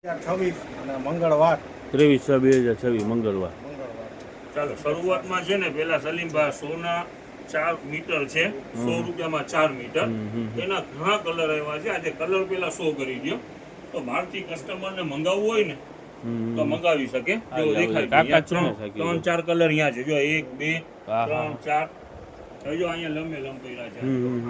26 અને મંગળવાર 23/6/2026 મંગળવાર. ચાલો શરૂઆતમાં છે ને પેલા સલીમભાઈ સોના 4 મીટર છે 100 રૂપિયામાં 4 મીટર એના ઘણા કલર આવ્યા છે. આજે કલર પેલા શો કરી દો તો બહારથી કસ્ટમરને મંગાવવું હોય ને તો મંગાવી શકે. જો દેખાય 3-4 કલર અહીંયા છે. જો 1 2 3 4 જો અહીંયા લંબે લંબ કર્યા છે.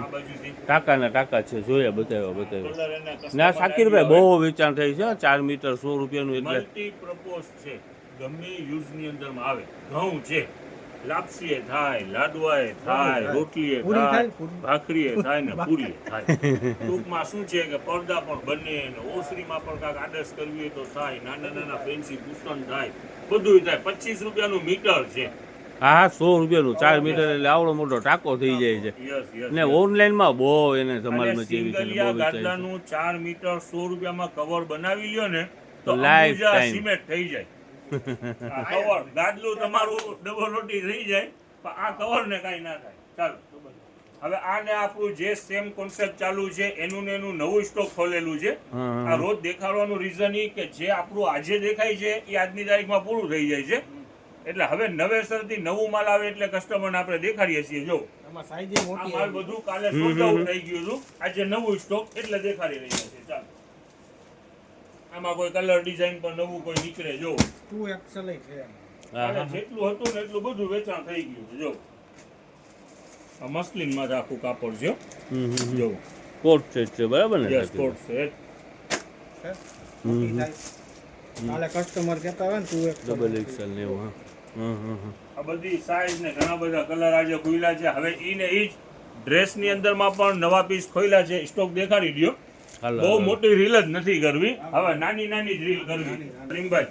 આ બાજુથી ટાકા છે, જોયા બતાવ્યા. ના શાકીરભાઈ બહુ વેચાણ થઈ છે 4 મીટર 100 રૂપિયાનું. એટલે મલ્ટી પ્રપોઝ છે, ગમે યુઝની અંદરમાં આવે. ઘઉં છે, લાપસીએ થાય, લાડવાએ થાય, રોટલીએ થાય, ભાખરીએ થાય ને પૂરીએ થાય. ટૂંકમાં શું છે કે પડદા પણ બને ને ઓસરીમાં પણ કાંઈક આડસ કરવી હોય તો થાય, નાના નાના ફેન્સી કુશન થાય, બધું થાય. 25 રૂપિયાનું મીટર છે. હા 100 રૂપિયાનું 4 મીટર એટલે આવડો મોટો ટાંકો થઈ જાય છે. ને ઓનલાઈનમાં બહુ એને ધમાલ મચી છે. ગાદલાનું 4 મીટર 100 રૂપિયામાં કવર બનાવી લ્યો ને તો લાઈફ ટાઈમ સિમેન્ટ થઈ જાય. કવર ગાદલું તમારું ડબલ રોટી થઈ જાય, પણ આ કવર ને કઈ ના થાય. ચાલો હવે આને આપણું જે સેમ કોન્સેપ્ટ ચાલુ છે એનું ને એનું નવું સ્ટોક ખોલેલું છે. આ રોજ દેખાડવાનું રીઝન એ કે જે આપણું આજે દેખાય છે એ આજની તારીખમાં પૂરું થઈ જાય છે. એટલે હવે નવેસરથી નવું માલ આવે એટલે કસ્ટમરને આપણે દેખાડીએ છીએ. જો આ માલ બધું કાલે સોલ્ડ આઉટ થઈ ગયું હતું, આજે નવું સ્ટોક એટલે દેખાડી રહ્યા છે. ચાલો આમાં કોઈ કલર ડિઝાઇન પર નવું કોઈ નીકળે. જો 2XL છે. જેટલું હતું ને એટલું બધું વેચાણ થઈ ગયું છે. જો આ મસ્લિન માં આખું કાપડ છે. જો કોટ સેટ છે, બરાબર ને? Yes, coat set. કાલે કસ્ટમર કહેતા હોય ને 2XL ને એવું. આ બધી સાઈઝ ને ઘણા બધા કલર આજે ખોલ્યા છે. હવે ઈ ને ઈ જ ડ્રેસ ની અંદર માં પણ નવા પીસ ખોલ્યા છે. સ્ટોક દેખાડી દયો. બહુ મોટી રીલ જ નથી કરવી, હવે નાની નાની જ રીલ કરવી. પ્રેમભાઈ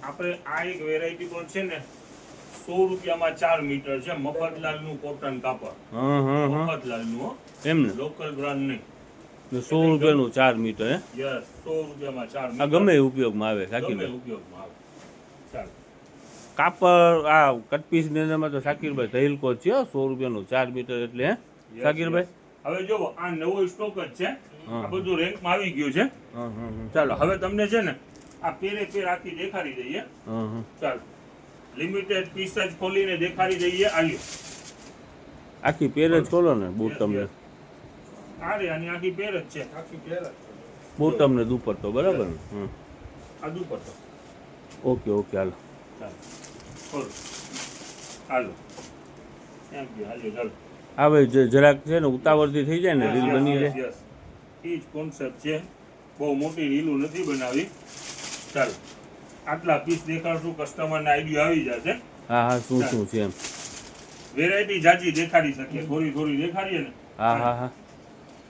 આપણે આ એક વેરાયટી પણ છે ને 100 રૂપિયામાં 4 મીટર છે. મફતલાલ નું કોટન કાપડ. મફતલાલ નું એમ ને, લોકલ બ્રાન્ડ નહીં. 100 રૂપિયાનું 4 મીટર. હે યસ, 100 રૂપિયામાં 4 આ મીટર. ગમે ઉપયોગમાં આવે. ગમે ઉપયોગમાં આવે. ચાલો કાપડ આ કટપીસ ની અંદરમાં તો શાકીરભાઈ તૈલકો છે 100 રૂપિયાનું 4 મીટર એટલે. હે શાકીરભાઈ હવે જો આ નવો સ્ટોક જ છે. આ બધું રેન્કમાં આવી ગયું છે. ચાલો હવે તમને છે ને આ પેરે પેર આખી દેખાડી દઈએ. ચાલો લિમિટેડ પીસ જ ખોલીને દેખાડી દઈએ. આલ્યો આખી પેર જ ખોલો ને. બોટમ ને આરે આની આખી પેર જ છે. બોટમ ને દુપટ્ટો, બરાબર ને? આ દુપટ્ટો. ઓકે હાલો. ચાલો ખોલો. હાલો એમ કે હાલો. ચાલો હવે જરાક છે ને ઉતાવળથી થઈ જાય ને રીલ બની જાય. એ જ કોન્સેપ્ટ છે. બહુ મોટી રીલું નથી બનાવી. ચાલો આટલા પીસ દેખાડશું, કસ્ટમરને આઈડિયા આવી જશે. હા શું છે એમ. વેરાયટી જાજી દેખાડી શકીએ, થોડી દેખાડીએ ને. હા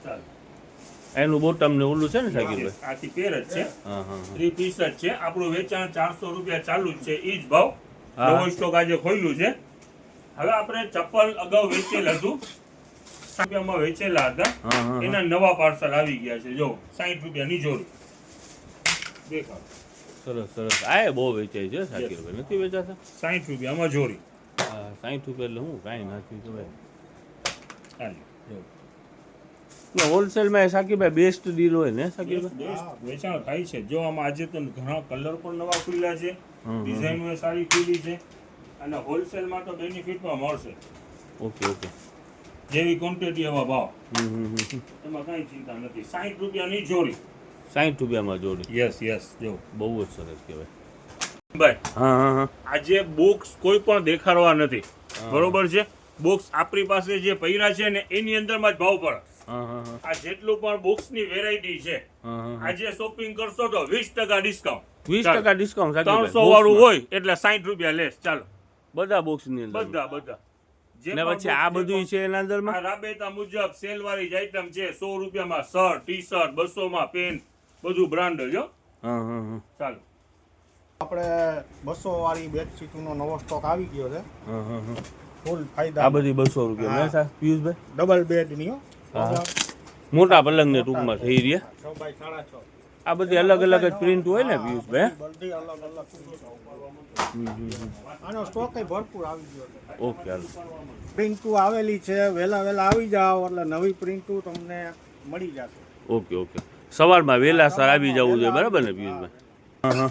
ચાલો એનું બોટમ ને ઓલું છે ને શાકીરભાઈ? આખી પેર જ છે. 3 પીસ જ છે. આપણું વેચાણ 400 રૂપિયા ચાલુ જ છે. ઈ જ ભાવ. નવો સ્ટોક આજે ખોલ્યું છે. હવે આપણે ચપ્પલ અગાઉ વેચેલ હતું, 60 રૂપિયામાં વેચેલા હતા. એના નવા પાર્સલ આવી ગયા છે. જો 60 રૂપિયાની જોડી દેખાડો. સરસ. આ બહુ વેચાય છે શાકીરભાઈ, નથી વેચાતા? 60 રૂપિયામાં જોડી. હા 60 રૂપિયા એટલે હું કાંઈ નથી કહેવાય. હોલસેલમાં શાકીરભાઈ બેસ્ટ ડીલ હોય ને શાકીરભાઈ? વેચાણ થાય છે. જો આમાં આજે તો ઘણા કલર પણ નવા ખુલ્યા છે, ડિઝાઇનો સારી ખુલી છે, અને હોલસેલમાં તો બેનિફિટમાં મળશે. ઓકે જેવી ક્વોન્ટિટી એવા ભાવ. એમાં કઈ ચિંતા નથી. 60 રૂપિયાની જોડી. 60 રૂપિયામાં જોડી. યસ જો બહુ જ સરસ કહેવાય ભાઈ. હા આજે બોક્સ કોઈ પણ દેખાડવા નથી, બરોબર છે? બોક્સ આપણી પાસે જે પૈરા છે ને એની અંદરમાં જ ભાવ પડે. આ જેટલું પણ બોક્સ ની વેરાયટી છે, આજે શોપિંગ કરશો તો 20% ડિસ્કાઉન્ટ. 20% ડિસ્કાઉન્ટ. 300 વાળું હોય એટલે 60 રૂપિયા લેસ. ચાલો બધા બોક્સ ની અંદર બધા ને પછી આ બધું છે એના અંદરમાં રાબેતા મુજબ સેલ વાળી જ આઈટમ છે. 100 રૂપિયામાં શર્ટ, ટી-શર્ટ, 200 માં પેન્ટ, બધું બ્રાન્ડ જ. ચાલો આપણે 200 વાળી બેડશીટ નો નવો સ્ટોક આવી ગયો છે. ફૂલ ફાયદા. આ બધી 200 રૂપિયા ને પિયુષભાઈ? ડબલ બેડ ની હો. મોટા પલંગ ને ટૂંકમાં થઈ રહ્યા. 6x6.5. આ બધી અલગ જ પ્રિન્ટ હોય ને પિયુષભાઈ? બધી અલગ. આનો સ્ટોક ભરપૂર આવી ગયો છે. ઓકે હાલો. પ્રિન્ટુ આવેલી છે. વહેલા આવી જાવ એટલે નવી પ્રિન્ટુ તમને મળી જશે. ઓકે સવારમાં વહેલાસર આવી જવું જોઈએ, બરાબર ને પિયુષભાઈ?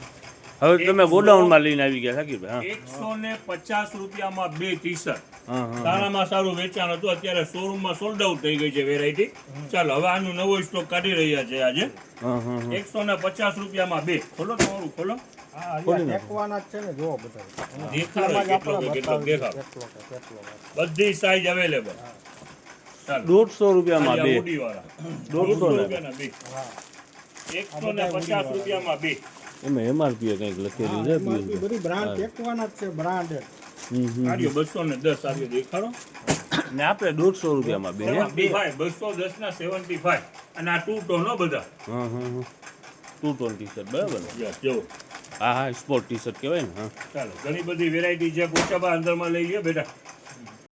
હવે તમે ગોડાઉનમાં લઈને આવી ગયા શાકીરભાઈ? 150 રૂપિયામાં 2 ટી-શર્ટ. હા. સારામાં સારું વેચાણ હતું. અત્યારે શોરૂમમાં સોલ્ડ આઉટ થઈ ગઈ છે વેરાયટી. ચાલો હવે આનું નવો સ્ટોક કાઢી રહ્યા છે આજે. 150 રૂપિયામાં 2. ખોલો તમારું, ખોલો. હા, અહીંયા ટેકવાના જ છે ને, જો બધા દેખાડો કેટલો કે કેટલો દેખાડો. બધી સાઈઝ અવેલેબલ. ચાલો 150 રૂપિયામાં 2. હુડી વાળા 150 રૂપિયાના 2. 150 રૂપિયામાં 2. એમાં એમઆરપી કંઈક લખેલું છે પિયુષભાઈ. બધી બ્રાન્ડ ટેકવાના જ છે, બ્રાન્ડેડ. આર્યો 210 આર્યો દેખાડો. ને આપણે 150 રૂપિયામાં 2. 75 210 ના 75 અને આ ટુ ટોનો બધા. 220 ટી-શર્ટ, બરાબર ને? યસ જો. હા, સ્પોર્ટ ટી-શર્ટ કહેવાય ને. હા, ચાલો ઘણી બધી વેરાયટી છે. પૂછાબા અંદરમાં લઈ ગયો બેટા.